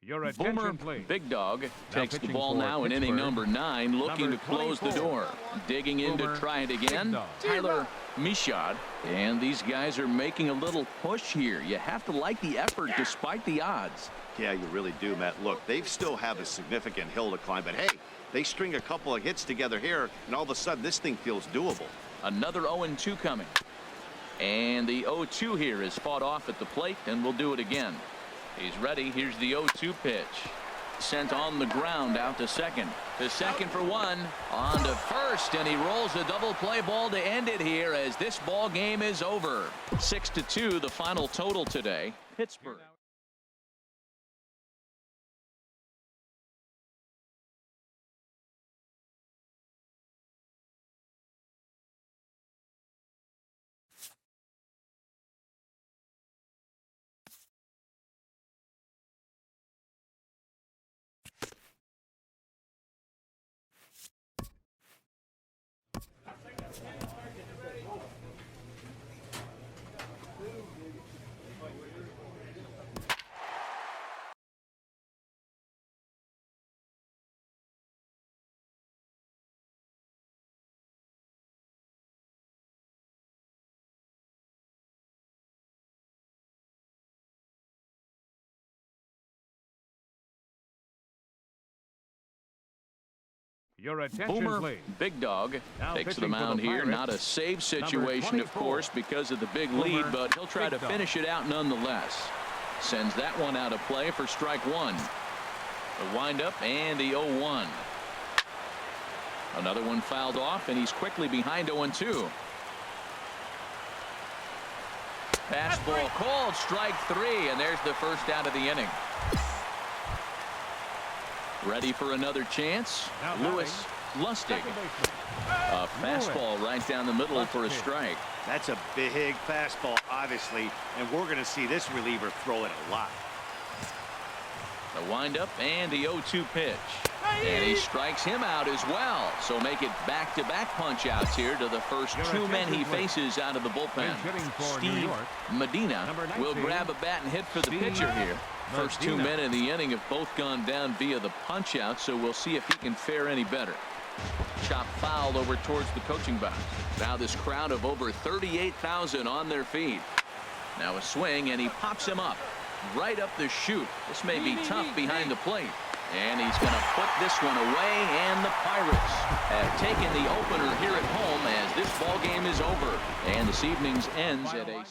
Boomer Big Dog takes the ball now in inning number 9, looking to close the door. Digging in to try it again, Tyler Michaud. And these guys are making a little push here. You have to like the effort despite the odds. Yeah, you really do, Matt. Look, they still have a significant hill to climb, but hey, they string a couple of hits together here, and all of a sudden this thing feels doable. Another 0-2 coming. And the 0-2 here is fought off at the plate, and we'll do it again. He's ready. Here's the 0-2 pitch. Sent on the ground out to second. To second for one. On to first, and he rolls a double play ball to end it here as this ball game is over. 6-2 the final total today. Pittsburgh. Your attention, Boomer please. Big Dog Now takes the mound here. Not a save situation, of course, because of the big lead, but he'll try to finish it out nonetheless. Sends that one out of play for strike one. The windup and the 0-1. Another one fouled off, and he's quickly behind 0-2. Fastball called, strike three, and there's the first out of the inning. Ready for another chance. Lewis Lustig. A fastball right down the middle for a strike. That's a big fastball, obviously, and we're going to see this reliever throw it a lot. The windup and the 0-2 pitch. And he strikes him out as well. So make it back-to-back punch-outs here to the first two men he faces out of the bullpen. Steve Medina will grab a bat and hit for the pitcher here. First two men in the inning have both gone down via the punch-out, so we'll see if he can fare any better. Chop foul over towards the coaching box. Now this crowd of over 38,000 on their feet. Now a swing, and he pops him up. Right up the chute. This may be tough behind the plate. And he's going to put this one away, and the Pirates have taken the opener here at home as this ball game is over. And this evening's ends at a...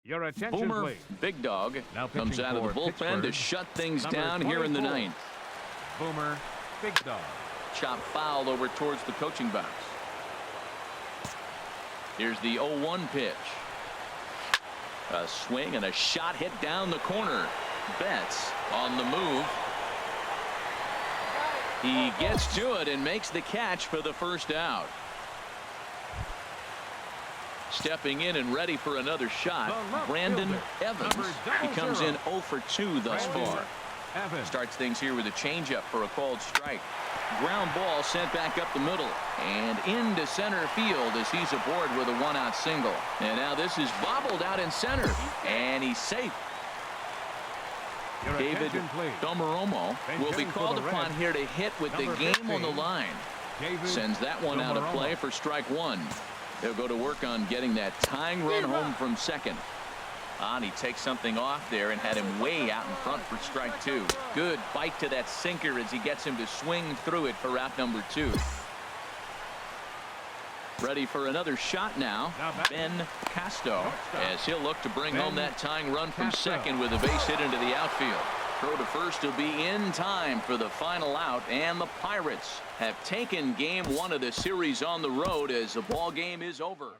Your attention, Boomer please. Big Dog Now comes out of the bullpen Pittsburgh, to shut things number down here in the 24. ninth. Boomer Big Dog. Chop foul over towards the coaching box. Here's the 0-1 pitch. A swing and a shot hit down the corner. Betts on the move. He gets to it and makes the catch for the first out. Stepping in and ready for another shot, Brandon Evans. He comes in 0 for 2 thus far. Starts things here with a changeup for a called strike. Ground ball sent back up the middle and into center field as he's aboard with a one-out single. And now this is bobbled out in center, and he's safe. David Domeromo will be called upon here to hit with the game on the line. Sends that one out of play for strike one. They'll go to work on getting that tying run home from second. And he takes something off there and had him way out in front for strike two. Good bite to that sinker as he gets him to swing through it for out number two. Ready for another shot now. Ben Casto, as he'll look to bring home that tying run from second with a base hit into the outfield. Throw to first will be in time for the final out, and the Pirates have taken game one of the series on the road as the ball game is over.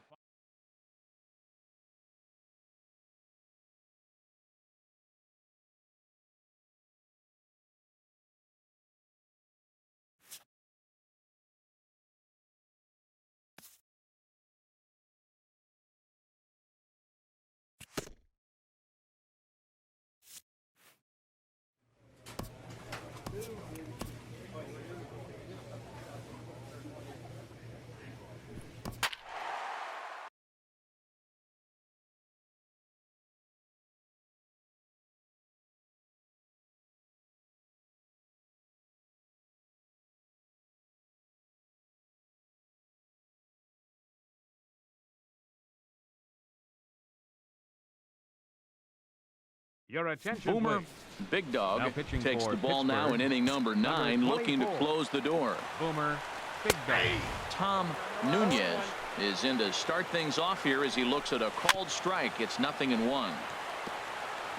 Your attention, Boomer please. Big Dog Now pitching takes for the ball now Pittsburgh, in inning number 9, number looking to 24. close the door. Boomer Big Dog. Tom Nunez is in to start things off here as he looks at a called strike. It's 0-1.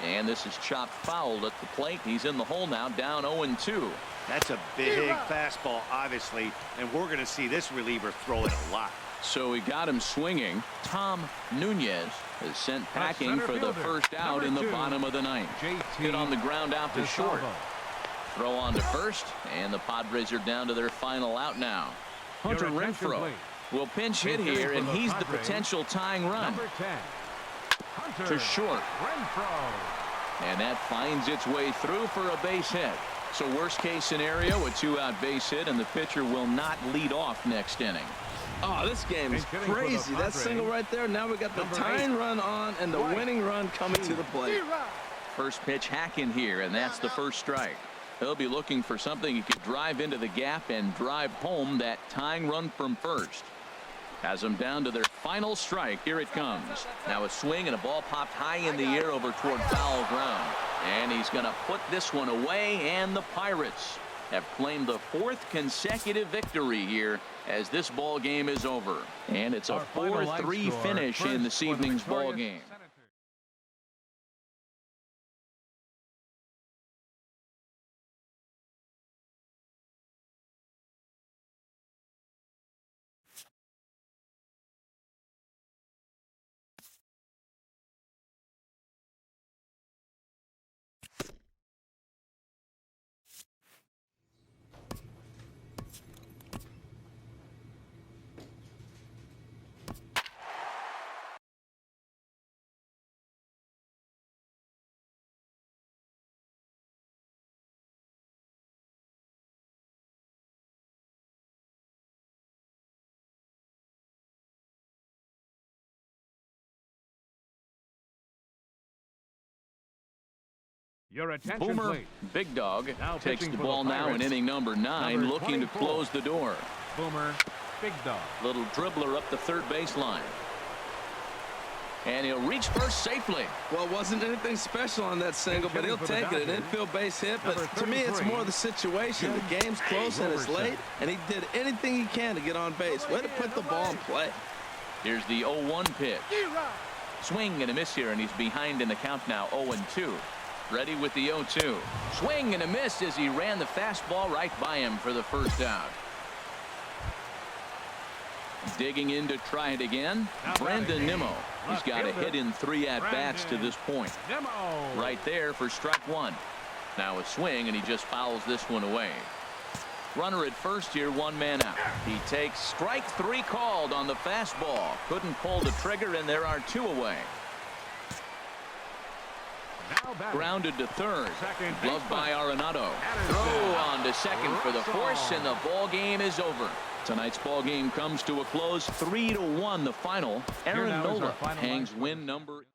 And this is chopped fouled at the plate. He's in the hole now, down 0-2. That's a big fastball, obviously, and we're going to see this reliever throw it a lot. So he got him swinging. Tom Nunez is sent packing for the first out in the bottom of the ninth. Hit on the ground out to short. Throw on to first, and the Padres are down to their final out now. Hunter Renfroe will pinch hit here, and he's the potential tying run. Number 10. Hunter To short. Renfroe. And that finds its way through for a base hit. So worst case scenario, a 2-out base hit, and the pitcher will not lead off next inning. Oh, this game is crazy. That single right there. Now we got the tying run on and the winning run coming to the plate. First pitch hacking here, and that's the first strike. He'll be looking for something he could drive into the gap and drive home that tying run from first. Has them down to their final strike. Here it comes. Now a swing and a ball popped high in the air over toward foul ground. And he's going to put this one away, and the Pirates have claimed the 4th consecutive victory here as this ball game is over. And it's a 4-3 finish in this evening's ball game. Your attention, Boomer please. Big Dog Now takes pitching the for ball the now in Pirates, inning number 9, number looking to 24. close the door. Boomer Big Dog. Little dribbler up the third baseline. And he'll reach first safely. Well, it wasn't anything special on that single, but he'll take it. An infield base hit, but to me, it's more the situation. The game's close and it's late, and he did anything he can to get on base. Way to put the ball in play. Here's the 0-1 pitch. Swing and a miss here, and he's behind in the count now, 0-2. Ready with the 0-2. Swing and a miss as he ran the fastball right by him for the first out. Digging in to try it again, Brandon Nimmo. He's got a hit in 3 at-bats to this point. Right there for strike 1. Now a swing, and he just fouls this one away. Runner at first here, 1 man out. He takes strike 3 called on the fastball. Couldn't pull the trigger, and there are 2 away. Grounded to third. Gloved by Arenado. Throw on to second for the force, and the ball game is over. Tonight's ball game comes to a close, 3-1 the final. Aaron Nola hangs win number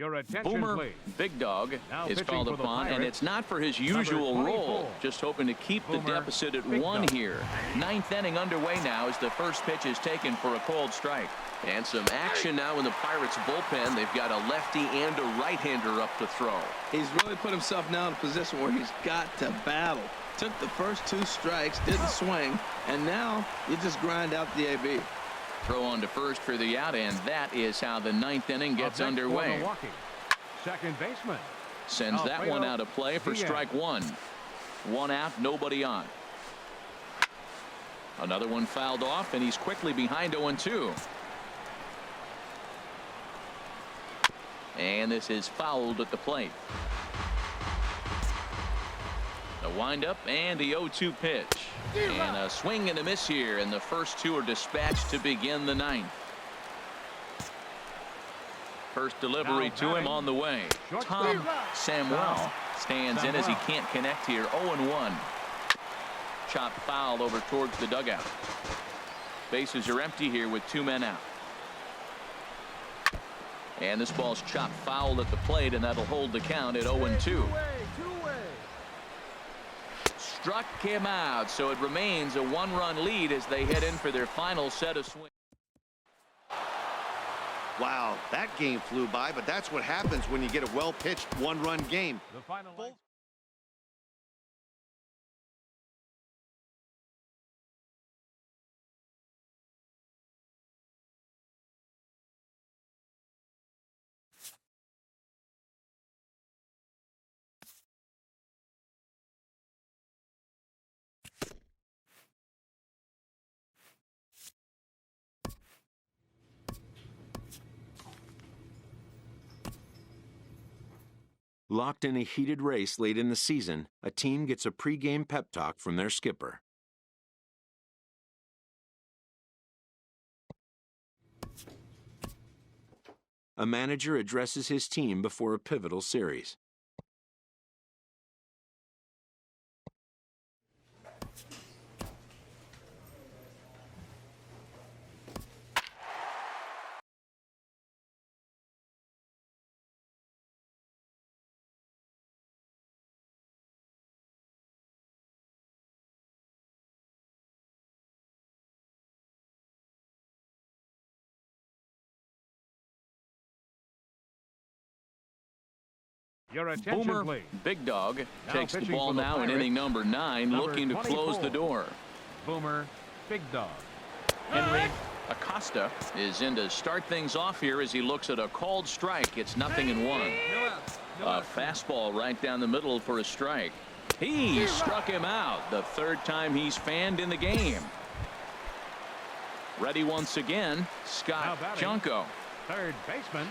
Your attention, Boomer please. Big Dog Now is pitching called for the upon, and Pirates, it's not for his number usual 24. role. Just hoping to keep the Boomer deficit at Big 1 Dog. here. Ninth inning underway now as the first pitch is taken for a cold strike. And some action now in the Pirates bullpen. They've got a lefty and a right-hander up to throw. He's really put himself now in a position where he's got to battle. Took the first 2 strikes, didn't swing, and now you just grind out the AB. Throw on to first for the out, and that is how the ninth inning gets Up next for underway. Milwaukee, second baseman. Sends that one out of play for Diaz. strike 1. 1 out, nobody on. Another one fouled off, and he's quickly behind 0-2. And this is fouled at the plate. The windup and the 0-2 pitch. And a swing and a miss here, and the first 2 are dispatched to begin the 9th. First delivery Now to him on the way. Tom Samuel stands in as he can't connect here. 0-1. Chopped foul over towards the dugout. Bases are empty here with 2 men out. And this ball's chopped foul at the plate, and that'll hold the count at 0-2. Struck him out, so it remains a 1-run lead as they head in for their final set of swings. Wow, that game flew by, but that's what happens when you get a well-pitched 1-run game. The final line. Locked in a heated race late in the season, a team gets a pregame pep talk from their skipper. A manager addresses his team before a pivotal series. Your attention, Boomer please. Big Dog Now takes the pitching ball for the now in Pirates, inning number 9, number looking to close 24. the door. Boomer Big Dog. Henry Acosta is in to start things off here as he looks at a called strike. It's 0-1. A fastball right down the middle for a strike. He struck him out, the 3rd time he's fanned in the game. Ready once again, Scott Now batting. Junko. Third baseman.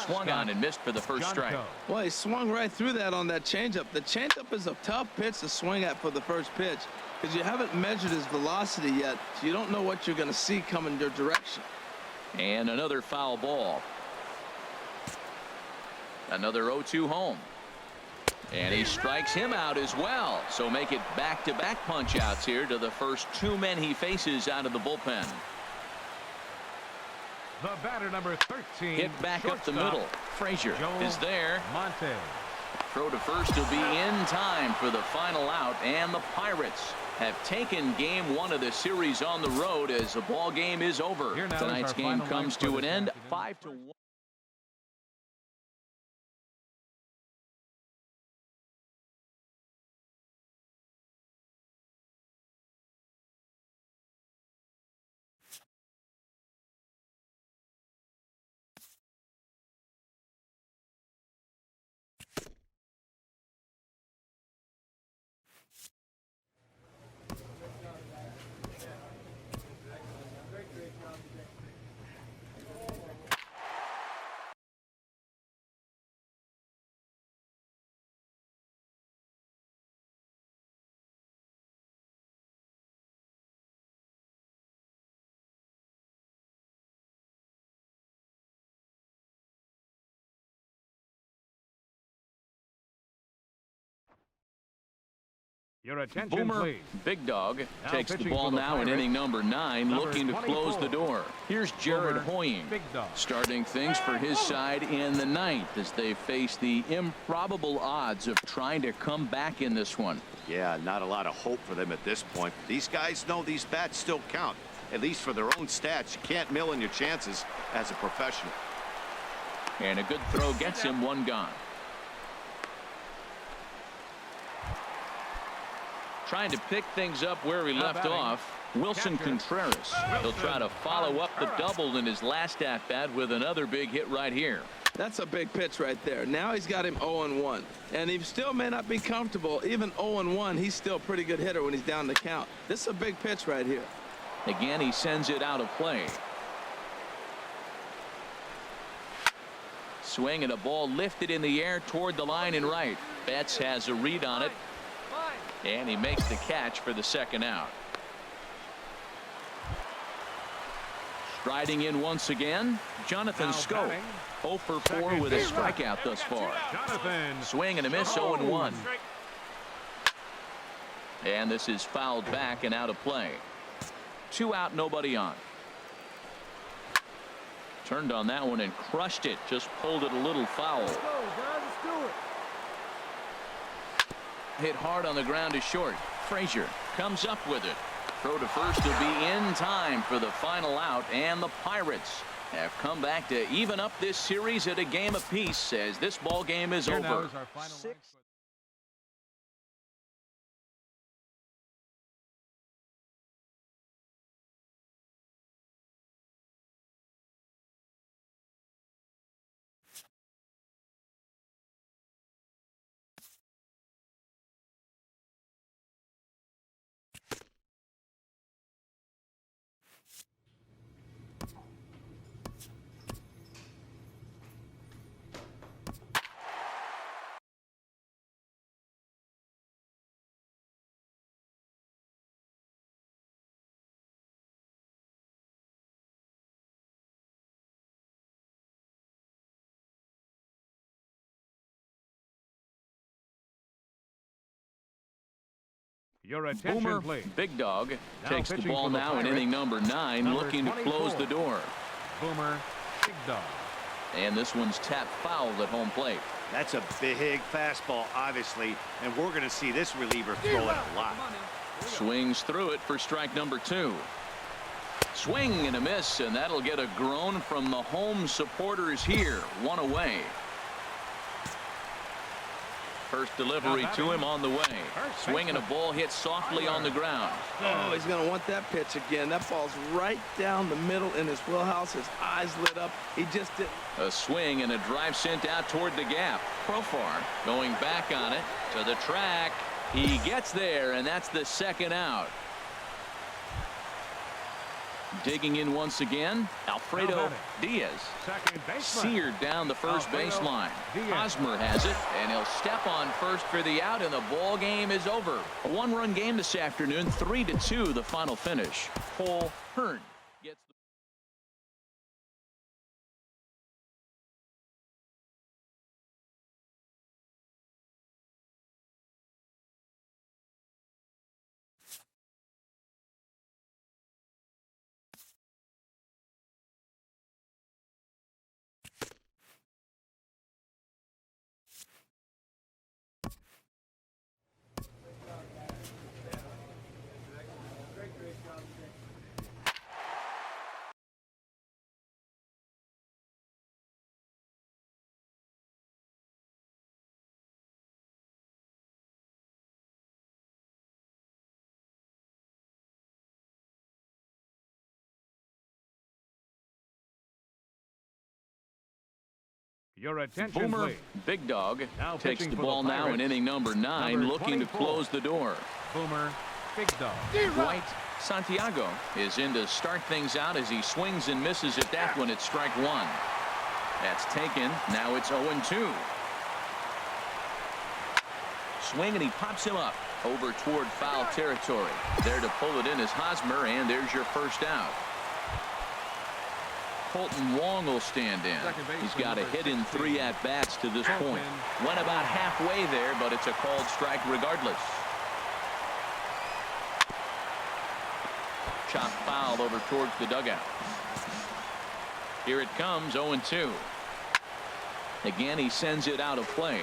Swung on and missed for the first strike. Junko. Well, he swung right through that on that changeup. The changeup is a tough pitch to swing at for the first pitch because you haven't measured his velocity yet, so you don't know what you're going to see coming your direction. And another foul ball. Another 0-2 home. And he strikes him out as well. So make it back-to-back punch-outs here to the first 2 men he faces out of the bullpen. The batter number 13. Hit back up the shortstop, middle. Frazier Joe is there. Monte. Throw to first will be in time for the final out. And the Pirates have taken game 1 of the series on the road as the ball game is over. Here now is Tonight's our game final comes line for to an this end, afternoon. 5-1. Your attention, Boomer please. Big Dog Now takes the pitching ball for the now in Pirates, inning number 9, number looking to close 24. the door. Here's Jared Boomer Hoying Big Dog. starting things for his side in the 9th as they face the improbable odds of trying to come back in this one. Yeah, not a lot of hope for them at this point. These guys know these bats still count, at least for their own stats. You can't mill in your chances as a professional. And a good throw gets him one gone. Trying to pick things up where he left off, Wilson Contreras. He'll try to follow up the double in his last at-bat with another big hit right here. That's a big pitch right there. Now he's got him 0-1. And he still may not be comfortable. Even 0-1, he's still a pretty good hitter when he's down the count. This is a big pitch right here. Again, he sends it out of play. Swing and a ball lifted in the air toward the line and right. Betts has a read on it. And he makes the catch for the second out. Striding in once again, Jonathan Scope. 0 for 4 with a strikeout thus far. Jonathan. Swing and a miss, 0-1. And this is fouled back and out of play. 2 out, nobody on. Turned on that one and crushed it. Just pulled it a little foul. Hit hard on the ground is short. Frazier comes up with it. Throw to first will be in time for the final out, and the Pirates have come back to even up this series at a game apiece as this ball game is Here now over. is our final line. Your attention, Boomer please. Big Dog Now takes the pitching ball for the now in Pirates, inning number 9, number looking to close 24. the door. Boomer Big Dog. And this one's tapped foul at home plate. That's a big fastball, obviously, and we're going to see this reliever throw it a lot. Swings through it for strike number 2. Swing and a miss, and that'll get a groan from the home supporters here. 1 away. First delivery to him on the way. Swing and a ball hit softly on the ground. Oh, he's going to want that pitch again. That ball's right down the middle in his wheelhouse. His eyes lit up. He just didn't. A swing and a drive sent out toward the gap. Profar going back on it to the track. He gets there, and that's the second out. Digging in once again, Alfredo Diaz. Second baseman. Seared down the first Alfredo baseline. Diaz. Hosmer has it, and he'll step on first for the out, and the ball game is over. A 1-run game this afternoon, 3-2 the final finish. Cole Hearn gets the Your attention, Boomer please. Big Dog Now takes pitching the for the ball now in Pirates, inning number 9, number looking to 24. close the door. Boomer Big Dog. White Santiago is in to start things out as he swings and misses at that one at strike 1. That's taken. Now it's 0-2. Swing and he pops him up over toward foul territory. There to pull it in is Hosmer, and there's your first out. Colton Wong will stand in. He's got a hit in 3 at-bats to this point. Went about halfway there, but it's a called strike regardless. Chop foul over towards the dugout. Here it comes, 0-2. Again, he sends it out of play.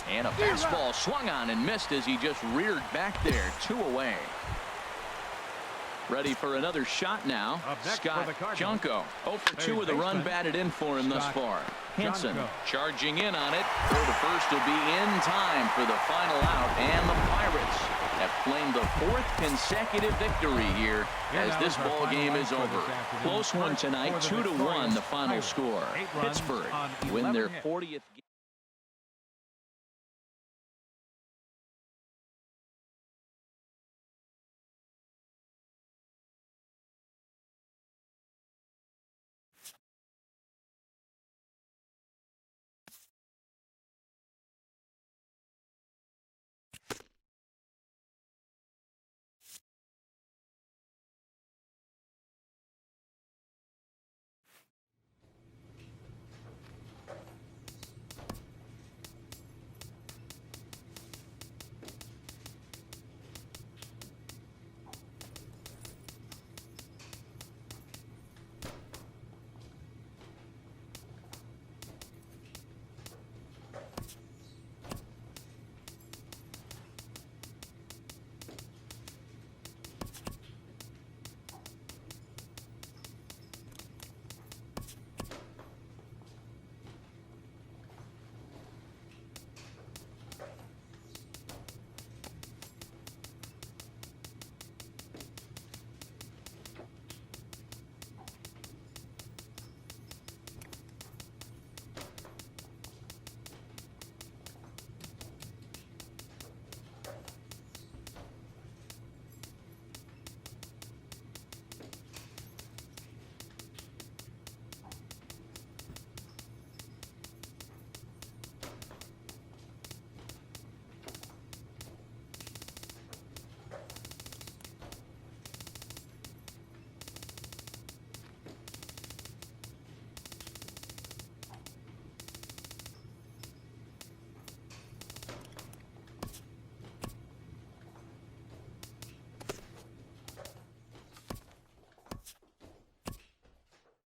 And a fastball swung on and missed as he just reared back there. 2 away. Ready for another shot now. Scott Junko. 0 for 2 with a run batted in for him thus far. Hansen charging in on it. Throw to first will be in time for the final out. And the Pirates have claimed the 4th consecutive victory here as this ball game is over. Close one tonight, 2-1 the final score. Pittsburgh win their 40th game.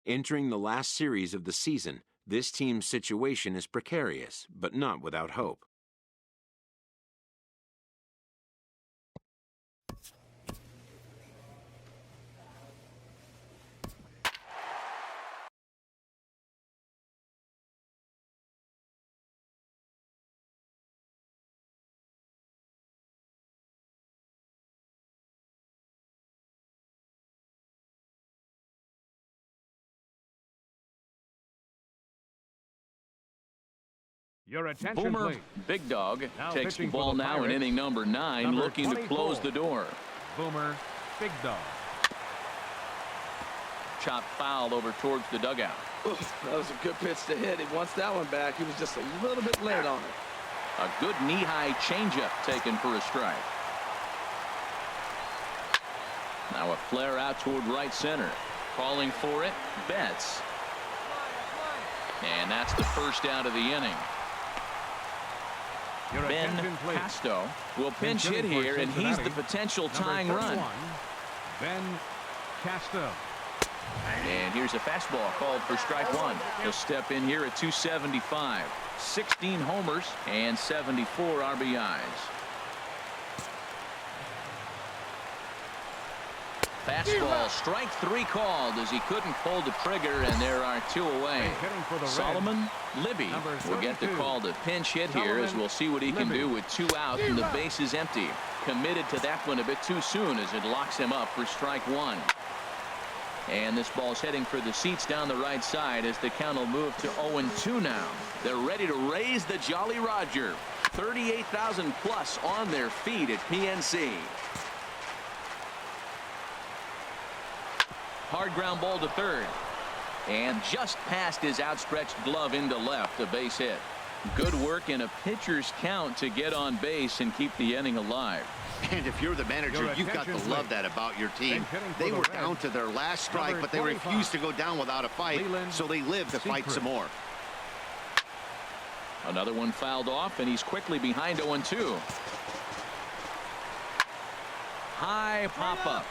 Entering the last series of the season, this team's situation is precarious, but not without hope. Your attention, Boomer, please. Big Dog, Now takes the pitching for ball the now in Pirates, inning number 9, number looking to 24. close the door. Boomer, Big Dog. Chop foul over towards the dugout. Oof, that was a good pitch to hit. He wants that one back. He was just a little bit late on it. A good knee-high changeup taken for a strike. Now a flare out toward right center. Calling for it, Betts. And that's the first out of the inning. Your Ben attention, please. Casto will pinch hit here, and he's the potential tying run. Ben Casto. And here's a fastball called for strike 1. He'll step in here at 275. 16 homers and 74 RBIs. Fastball, strike 3 called as he couldn't pull the trigger, and there are 2 away. Solomon Libby will get the call to pinch hit here, as we'll see what he can do with 2 out and the base is empty. Committed to that one a bit too soon as it locks him up for strike 1. And this ball's heading for the seats down the right side as the count will move to 0-2 now. They're ready to raise the Jolly Roger. 38,000 plus on their feet at PNC. Hard ground ball to third. And just past his outstretched glove into left, a base hit. Good work in a pitcher's count to get on base and keep the inning alive. And if you're the manager, you've got to love that about your team. They were down to their last strike, but they refused to go down without a fight, so they lived to fight some more. Another one fouled off, and he's quickly behind 0-2. high pop-up.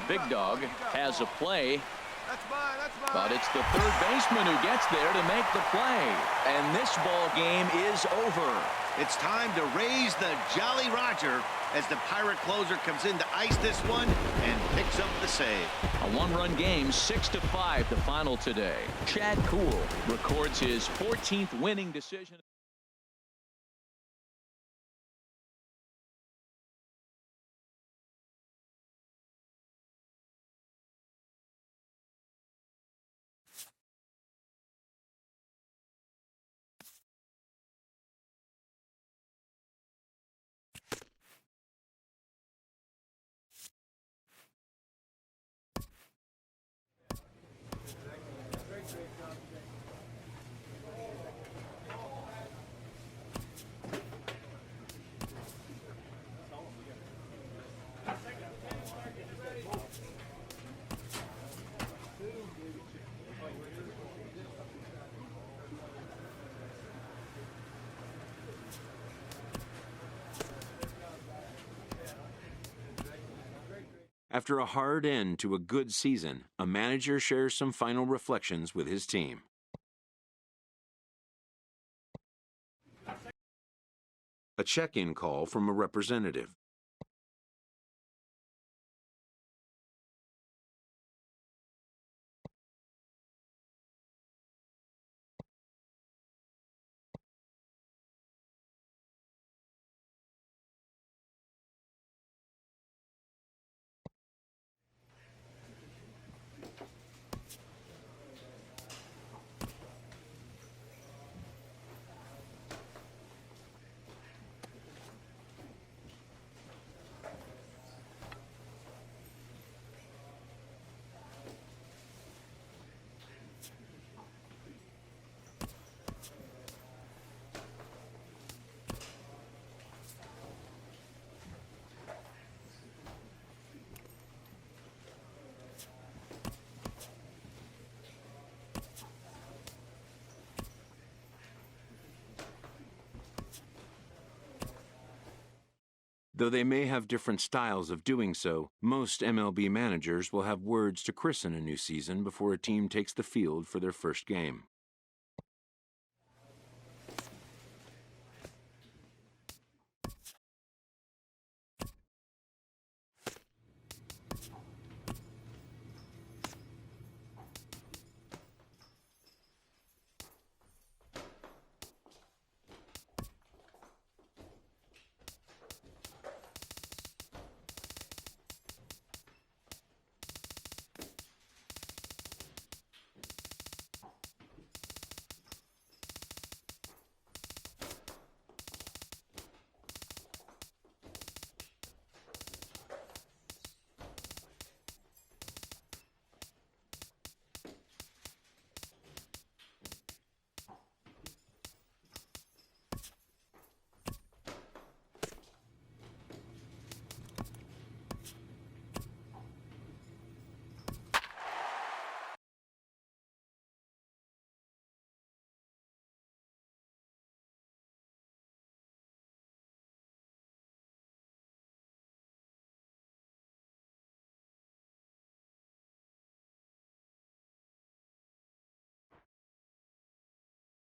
Big Dog has a play. But it's the third baseman who gets there to make the play. And this ball game is over. It's time to raise the Jolly Roger as the Pirate closer comes in to ice this one and picks up the save. A one-run game, 6-5 the final today. Chad Kuhl records his 14th winning decision. After a hard end to a good season, a manager shares some final reflections with his team. A check-in call from a representative. Though they may have different styles of doing so, most MLB managers will have words to christen a new season before a team takes the field for their first game.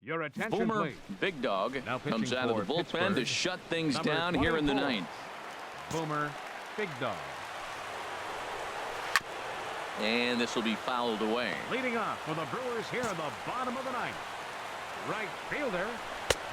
Your attention, Boomer please. Big Dog Now comes pitching out of the for bullpen to Pittsburgh, shut things number down here in the 24. ninth. Boomer Big Dog. And this will be fouled away. Leading off for the Brewers here in the bottom of the ninth. Right fielder,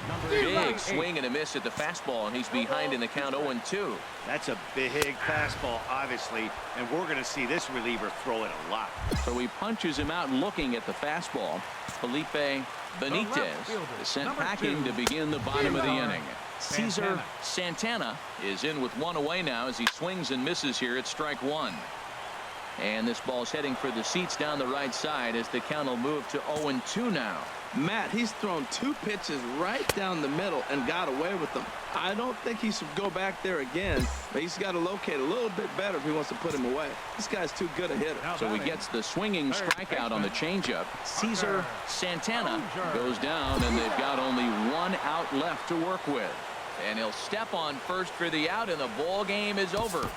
number Big 98. swing and a miss at the fastball, and he's behind in the count 0-2. That's a big fastball, obviously, and we're going to see this reliever throw it a lot. So he punches him out looking at the fastball. Felipe Benitez is sent number packing 2. to begin the bottom of the Cesar inning. Cesar Santana is in with one away now as he swings and misses here at strike one. And this ball's heading for the seats down the right side as the count will move to 0-2 now. Matt, he's thrown 2 pitches right down the middle and got away with them. I don't think he should go back there again, but he's got to locate a little bit better if he wants to put him away. This guy's too good a hitter. So he gets the swinging strikeout on the changeup. Cesar Santana goes down, and they've got only one out left to work with. And he'll step on first for the out, and the ball game is over.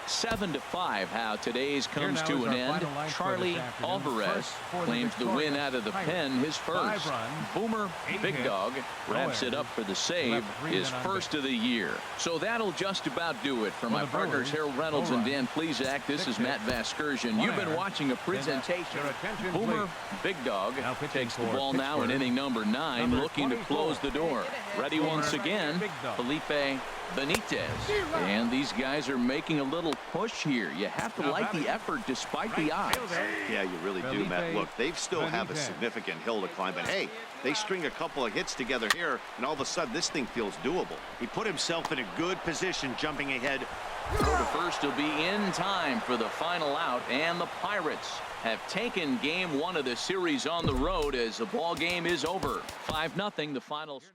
7-5 how today's comes to an end. Charlie Alvarez claims the win out of the pen, his first. Boomer Big Dog wraps it up for the save, his first of the year. So that'll just about do it. For my partners Harold Reynolds and Dan Plesac, this is Matt Vasgersian. You've been watching a presentation. Boomer Big Dog takes the ball now in inning number 9, looking to close the door. Ready once again, Felipe Benitez. And these guys are making a little push here. You have to like the effort despite the odds. Yeah, you really do, Matt. Look, they still have a significant hill to climb, but hey, they string a couple of hits together here, and all of a sudden this thing feels doable. He put himself in a good position jumping ahead. Throw to first will be in time for the final out, and the Pirates have taken game 1 of the series on the road as the ball game is over. 5-0 the final score.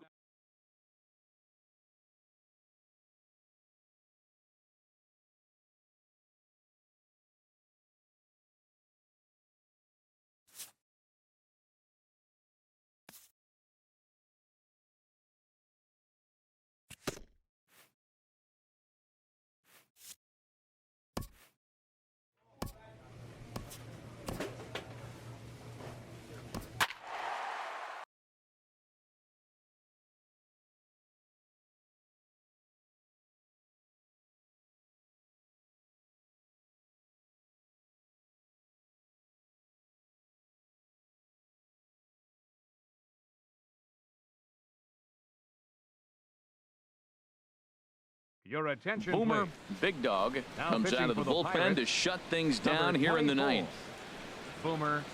Your attention, Boomer please. Big Dog Now comes out of the bullpen Pirates, to shut things down number here in the 24. 9th. Boomer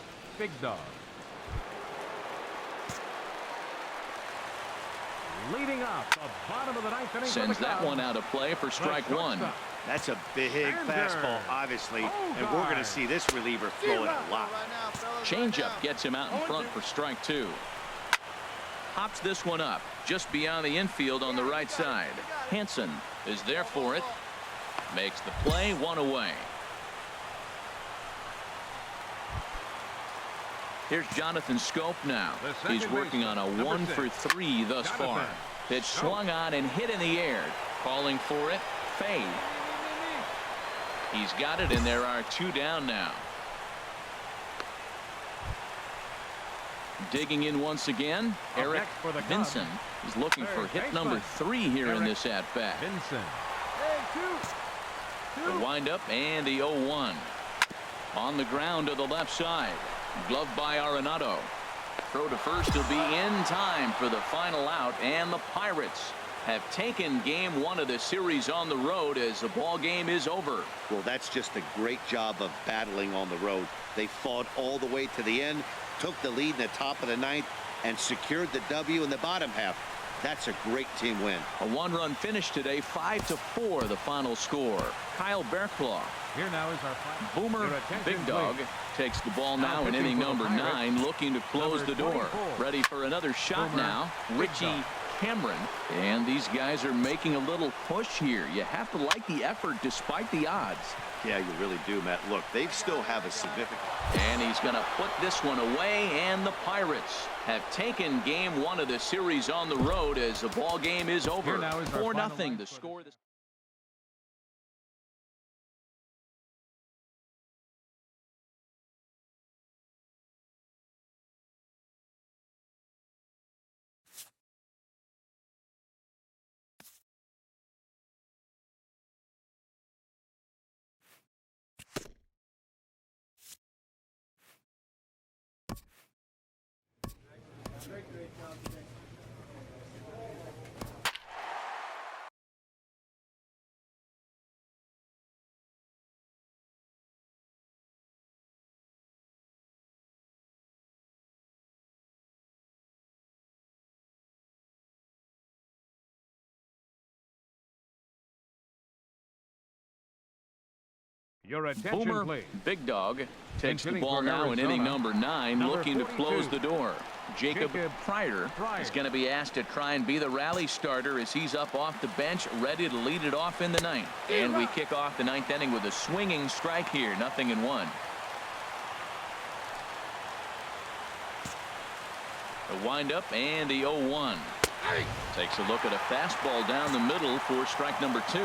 Big Dog. Leading off the bottom of the 9th inning. Sends that one out of play for strike 1. That's a big fastball, obviously, and we're going to see this reliever throw it a lot. Changeup gets him out in front for strike 2. Hops this one up just beyond the infield on the right side. Hansen is there for it. Makes the play, 1 away. Here's Jonathan Scope now. He's working on a 1 for 3 thus far. Pitch swung on and hit in the air. Calling for it, fade. He's got it, and there are 2 down now. Digging in once again, Eric Vincent is looking for hit number 3 here in this at-bat. The windup and the 0-1. On the ground to the left side. Gloved by Arenado. Throw to first will be in time for the final out, and the Pirates have taken game 1 of the series on the road as the ball game is over. Well, that's just a great job of battling on the road. They fought all the way to the end, took the lead in the top of the 9th, and secured the W in the bottom half. That's a great team win. A 1-run finish today, 5-4 the final score. Kyle Bearclaw. Here now is our final. Boomer Big Dog takes the ball now in inning number 9, looking to close the door. Ready for another shot now. Richie Cameron. And these guys are making a little push here. You have to like the effort despite the odds. Yeah, you really do, Matt. Look, they still have a significant... And he's going to put this one away, and the Pirates have taken game 1 of the series on the road as the ball game is over. 4-0 the score. Your attention, Boomer please. Big Dog takes the ball now in inning number 9, looking to close the door. Jacob Pryor is going to be asked to try and be the rally starter as he's up off the bench, ready to lead it off in the 9th. And we kick off the 9th inning with a swinging strike here, 0-1. The windup and the 0-1. Takes a look at a fastball down the middle for strike number 2.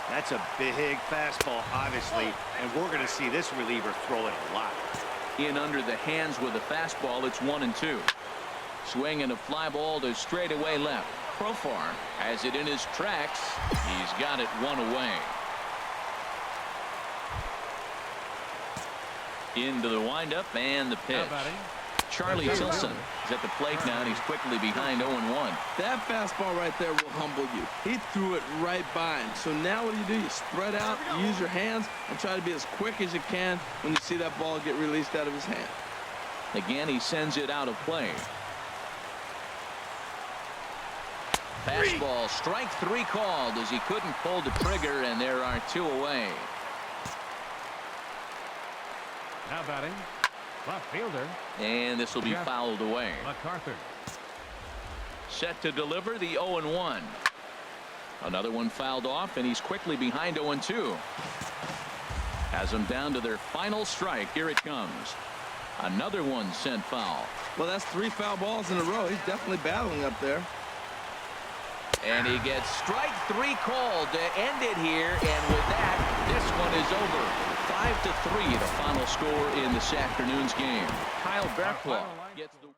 That's a big fastball, obviously, and we're going to see this reliever throw it a lot. In under the hands with a fastball, it's 1-2. Swing and a fly ball to straightaway left. Profar has it in his tracks. He's got it one away. Into the windup and the pitch. Charlie Tilson is at the plate now, and he's quickly behind 0-1. That fastball right there will humble you. He threw it right by him. So now what do? You spread out, you use your hands, and try to be as quick as you can when you see that ball get released out of his hand. Again, he sends it out of play. Fastball, strike 3 called as he couldn't pull the trigger, and there are 2 away. Now batting, left fielder. And this will be fouled away. MacArthur. Set to deliver the 0-1. Another one fouled off, and he's quickly behind 0-2. Has them down to their final strike. Here it comes. Another one sent foul. Well, that's 3 foul balls in a row. He's definitely battling up there. And he gets strike 3 called to end it here. And with that, this one is over. 5-3, the final score in this afternoon's game. Kyle Berklaw gets the...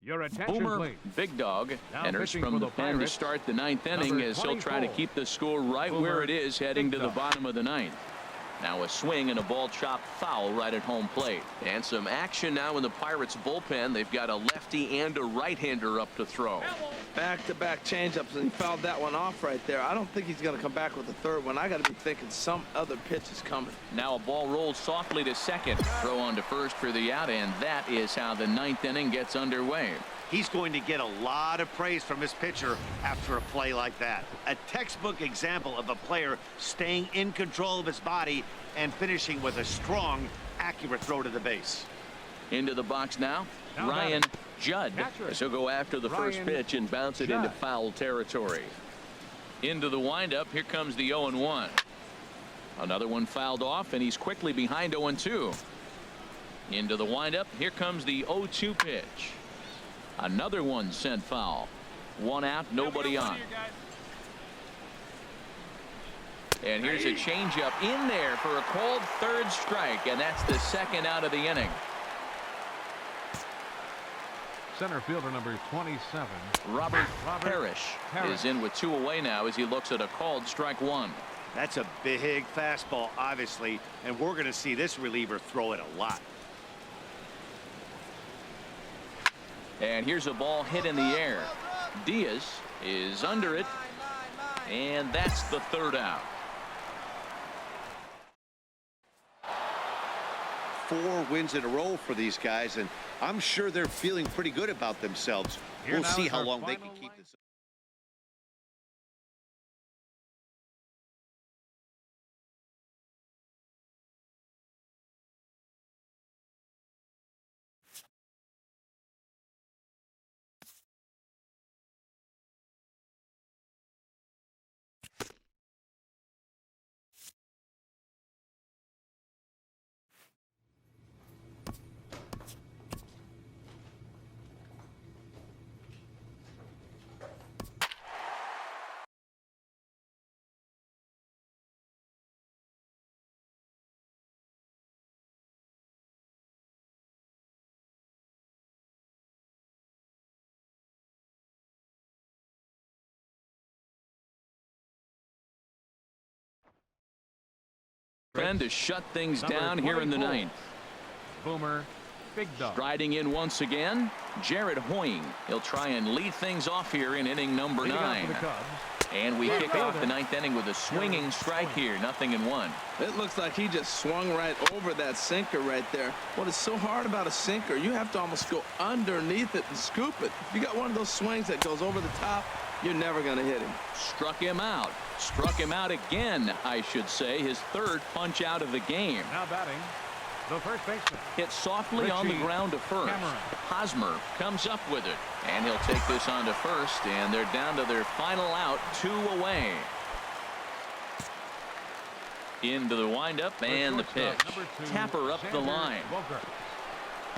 Your attention, Boomer please. Big Dog Now enters pitching from for the the pen to Pirates, start the 9th inning number as he'll try to 24. keep the score right Boomer where it is heading Big to the Dog. bottom of the 9th. Now a swing and a ball chopped foul right at home plate. And some action now in the Pirates bullpen. They've got a lefty and a right-hander up to throw. Back-to-back changeups, and he fouled that one off right there. I don't think he's going to come back with the third one. I got to be thinking some other pitch is coming. Now a ball rolled softly to second. Throw on to first for the out, and that is how the 9th inning gets underway. He's going to get a lot of praise from his pitcher after a play like that. A textbook example of a player staying in control of his body and finishing with a strong, accurate throw to the base. Into the box now, Ryan Judd. As he'll go after the first pitch and bounce it into foul territory. Into the windup, here comes the 0-1. Another one fouled off, and he's quickly behind 0-2. Into the windup, here comes the 0-2 pitch. Another one sent foul. One out, nobody on. And here's a changeup in there for a called third strike, and that's the second out of the inning. Center fielder number 27. Robert Parrish is in with 2 away now as he looks at a called strike 1. That's a big fastball, obviously, and we're going to see this reliever throw it a lot. And here's a ball hit in the air. Diaz is under it, and that's the third out. 4 wins in a row for these guys, and I'm sure they're feeling pretty good about themselves. We'll see how long they can keep this. To shut things down here in the 9th. Boomer Big Dog. Striding in once again, Jared Hoying. He'll try and lead things off here in inning number 9. And we kick off the 9th inning with a swinging strike here, 0-1. It looks like he just swung right over that sinker right there. What is so hard about a sinker, you have to almost go underneath it and scoop it. If you got one of those swings that goes over the top, you're never going to hit him. Struck him out. Struck him out again, I should say. His 3rd punch out of the game. Now batting, the first baseman. Hit softly on the ground to first. Hosmer comes up with it. And he'll take this on to first. And they're down to their final out, 2 away. Into the windup and the pitch. Tapper up the line.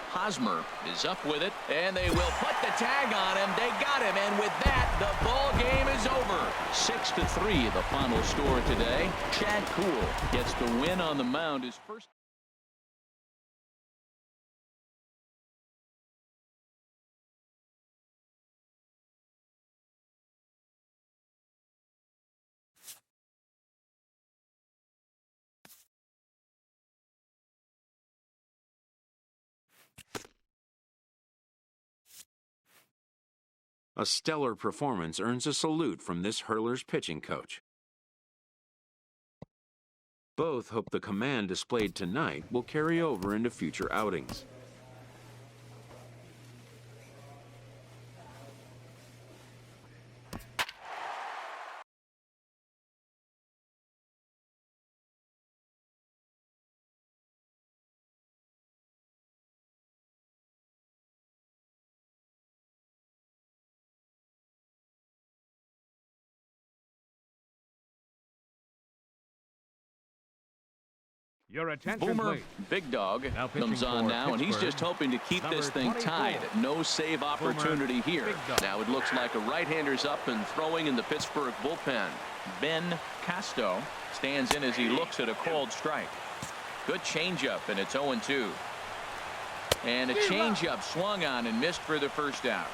Hosmer is up with it, and they will put the tag on him. They got him, and with that, the ball game is over. 6-3, the final score today. Chad Kuhl gets the win on the mound. His first. A stellar performance earns a salute from this hurler's pitching coach. Both hope the command displayed tonight will carry over into future outings. Your attention, Boomer please. Big Dog Now comes on now, and he's just hoping to keep this thing Number tied. 24. No save opportunity here. Big Dog. Now it looks like a right-hander's up and throwing in the Pittsburgh bullpen. Ben Casto stands in as he looks at a called strike. Good changeup, and it's 0-2. And a changeup swung on and missed for the first out.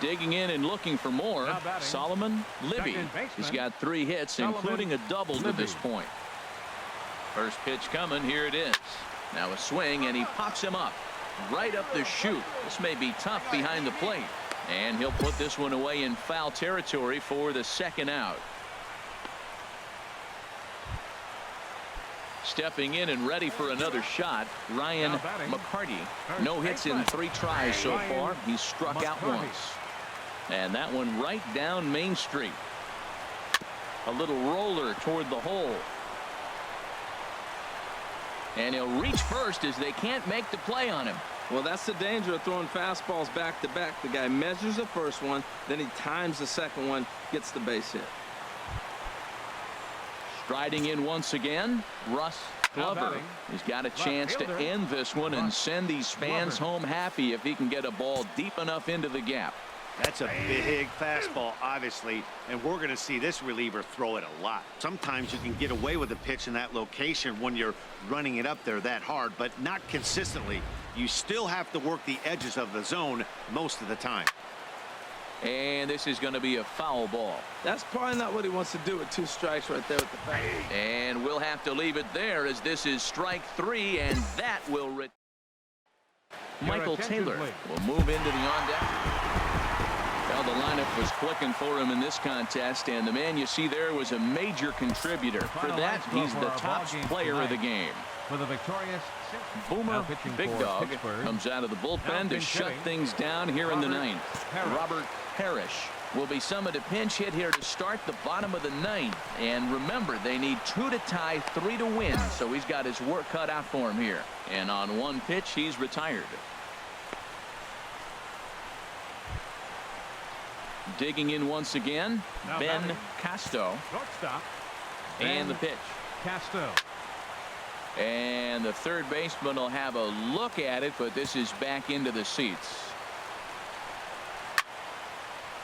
Digging in and looking for more, Solomon Libby. He's got 3 hits, including a double to this point. First pitch coming, here it is. Now a swing, and he pops him up right up the chute. This may be tough behind the plate. And he'll put this one away in foul territory for the 2nd out. Stepping in and ready for another shot, Ryan McCarty. No hits in 3 tries so far. He's struck out once. And that one right down Main Street. A little roller toward the hole. And he'll reach first as they can't make the play on him. Well, that's the danger of throwing fastballs back to back. The guy measures the first one, then he times the second one, gets the base hit. Striding in once again, Russ Glover. He's got a chance to end this one and send these fans home happy if he can get a ball deep enough into the gap. That's a big fastball, obviously, and we're going to see this reliever throw it a lot. Sometimes you can get away with a pitch in that location when you're running it up there that hard, but not consistently. You still have to work the edges of the zone most of the time. And this is going to be a foul ball. That's probably not what he wants to do with 2 strikes right there with the foul. And we'll have to leave it there as this is strike 3, and that will Michael Taylor will move into the on-deck. Well, the lineup was clicking for him in this contest, and the man you see there was a major contributor. For that, he's the top player of the game. For the victorious Boomer Big Dog comes out of the bullpen to shut things down here in the 9th. Robert Parrish will be summoned a pinch hit here to start the bottom of the 9th. And remember, they need 2 to tie, 3 to win, so he's got his work cut out for him here. And on 1 pitch, he's retired. Digging in once again, Ben Casto. And the pitch. Casto. And the third baseman will have a look at it, but this is back into the seats.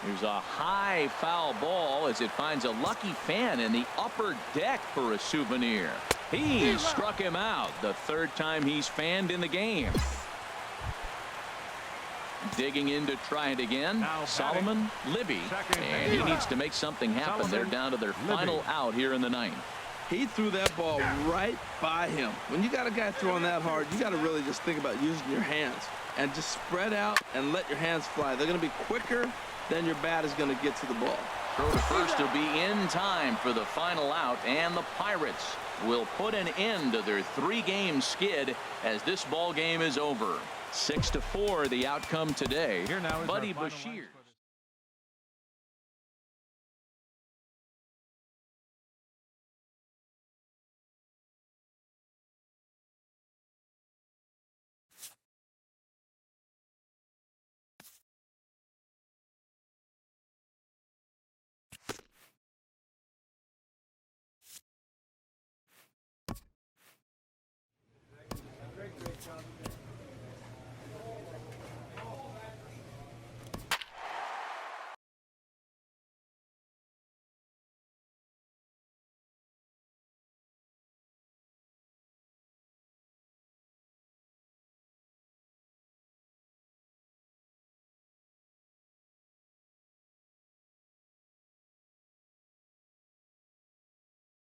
There's a high foul ball as it finds a lucky fan in the upper deck for a souvenir. He struck him out the 3rd time he's fanned in the game. Digging in to try it again, Solomon Libby. And he needs to make something happen. They're down to their final out here in the 9th. He threw that ball right by him. When you got a guy throwing that hard, you got to really just think about using your hands and just spread out and let your hands fly. They're going to be quicker than your bat is going to get to the ball. Throw to first will be in time for the final out, and the Pirates will put an end to their 3-game skid as this ball game is over. 6-4 the outcome today. Here now is Buddy our final Bashir. line.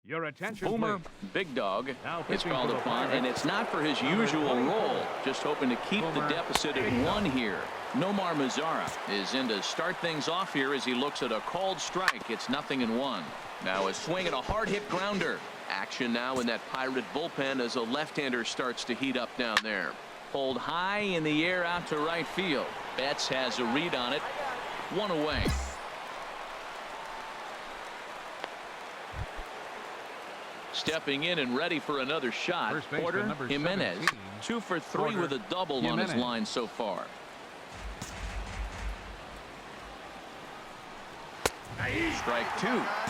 Your attention, Boomer please. Big Dog Now is pitching called for the upon, Pirates. and it's not for his usual role. Just hoping to keep the Boomer deficit Big at Dog. 1 here. Nomar Mazara is in to start things off here as he looks at a called strike. It's 0-1. Now a swing and a hard hit grounder. Action now in that Pirate bullpen as a left-hander starts to heat up down there. Pulled high in the air out to right field. Betts has a read on it. 1 away. Stepping in and ready for another shot. First baseman, Porter number Jimenez 17. 2 for 3 Porter with a double on his Jimenez. line so far. Strike 2.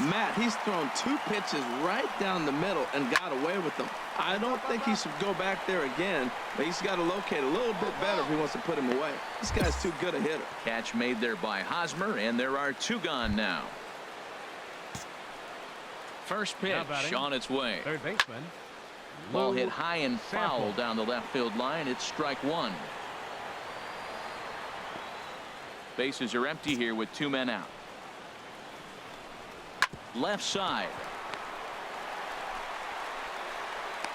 Matt, he's thrown 2 pitches right down the middle and got away with them. I don't think he should go back there again, but he's got to locate a little bit better if he wants to put him away. This guy's too good a hitter. Catch made there by Hosmer, and there are 2 gone now. First pitch Now batting, on its way. Third baseman. Ball Lou hit high and foul Sample. down the left field line. It's strike 1. Bases are empty here with 2 men out. Left side.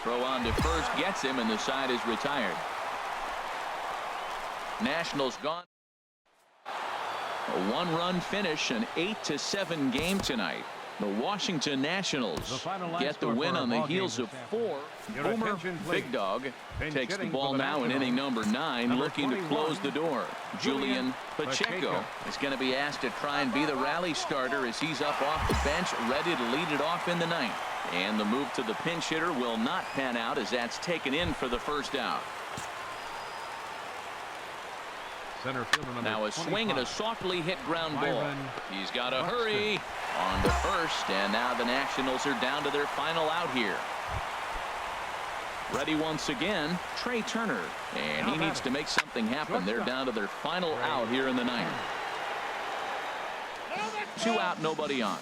Throw on to first gets him, and the side is retired. Nationals gone. A 1-run finish, an 8-7 game tonight. The Washington Nationals The final line get the score win for our on the ball game heels this of afternoon. 4. Your Boomer attention, Big please. Dog Pinch takes the hitting ball for the now in Nationals. inning number 9, Number looking to 21, close the door. Julian Pacheco is going to be asked to try and be the rally starter as he's up off the bench, ready to lead it off in the 9th. And the move to the pinch hitter will not pan out as that's taken in for the first out. Center fielder number Now a swing and a 25. softly hit ground ball. Byron He's got to Buxton. hurry on to first, and now the Nationals are down to their final out here. Ready once again, Trey Turner, and he Now needs to make something happen. They're Shortstop. down to their final out here in the 9th. 2 out, nobody on.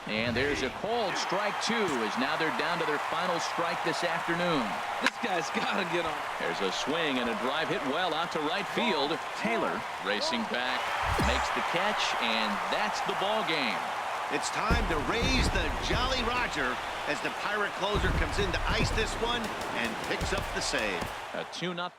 And there's a called strike 2 as now they're down to their final strike this afternoon. This guy's got to get on. There's a swing and a drive hit well out to right field. Taylor racing back, makes the catch, and that's the ball game. It's time to raise the Jolly Roger as the Pirate closer comes in to ice this one and picks up the save. A 2-0.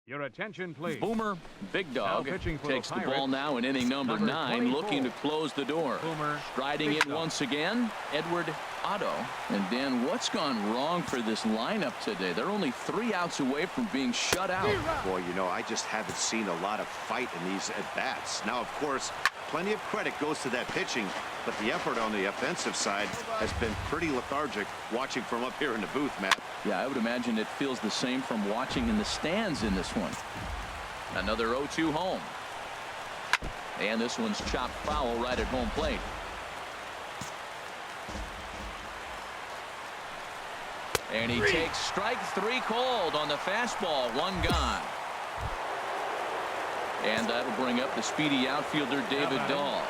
Your attention, please. Boomer Big Dog Now pitching for takes the the ball Pirates. now in inning number 9, 24. looking to close the door. Boomer Striding Big in Dog. once again, Edward Otto. And Dan, what's gone wrong for this lineup today? They're only 3 outs away from being shut out. Boy, you know, I just haven't seen a lot of fight in these at-bats. Now, of course, plenty of credit goes to that pitching, but the effort on the offensive side has been pretty lethargic watching from up here in the booth, Matt. Yeah, I would imagine it feels the same from watching in the stands in this one. Another 0-2 home. And this one's chopped foul right at home plate. And he takes strike 3 called on the fastball. 1 gone. And that'll bring up the speedy outfielder David Dahl.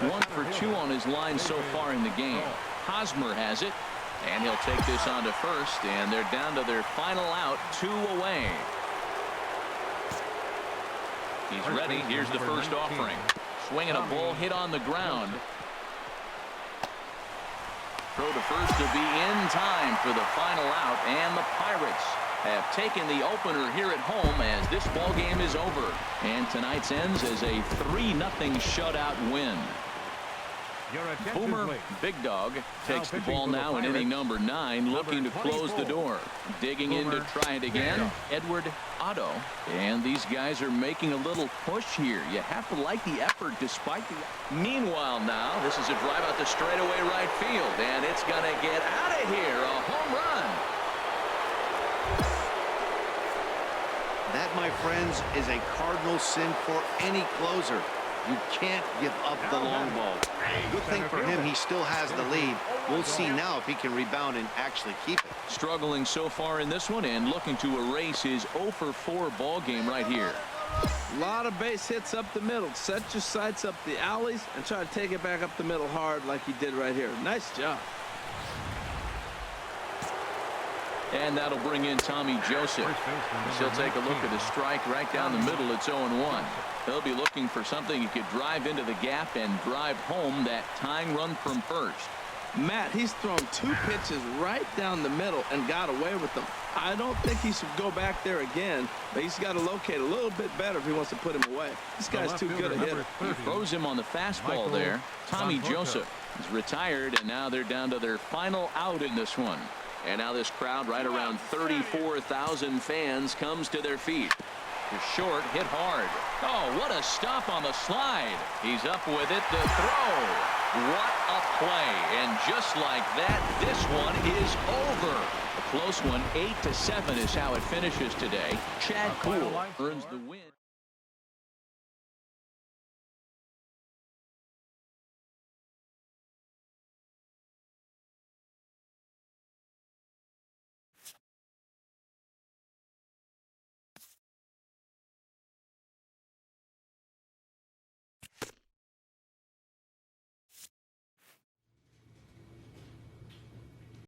1 for 2 on his line so far in the game. Hosmer has it. And he'll take this on to first. And they're down to their final out, 2 away. He's ready. Here's the first offering. Swinging a ball hit on the ground. Throw to first to be in time for the final out, and the Pirates have taken the opener here at home as this ball game is over. And tonight's ends as a 3-0 shutout win. Boomer Big Dog takes the ball now in inning number 9, looking to close the door. Digging in to try it again, Edward Otto. And these guys are making a little push here. You have to like the effort despite the... Meanwhile now, this is a drive out to straightaway right field, and it's going to get out of here. A home run. That, my friends, is a cardinal sin for any closer. You can't give up the long ball. Good thing for him, he still has the lead. We'll see now if he can rebound and actually keep it. Struggling so far in this one and looking to erase his 0 for 4 ball game right here. A lot of base hits up the middle. Set your sights up the alleys and try to take it back up the middle hard like he did right here. Nice job. And that'll bring in Tommy Joseph. He'll take a look at a strike right down the middle. It's 0-1. He'll be looking for something he could drive into the gap and drive home that tying run from first. Matt, he's thrown 2 pitches right down the middle and got away with them. I don't think he should go back there again, but he's got to locate a little bit better if he wants to put him away. This guy's too good a hitter. He froze him on the fastball there. Tommy Joseph is retired, and now they're down to their final out in this one. And now this crowd, right around 34,000 fans, comes to their feet. You're short, hit hard. Oh, what a stop on the slide. He's up with it to throw. What a play. And just like that, this one is over. A close one, 8-7 is how it finishes today. Chad Poole earns the win.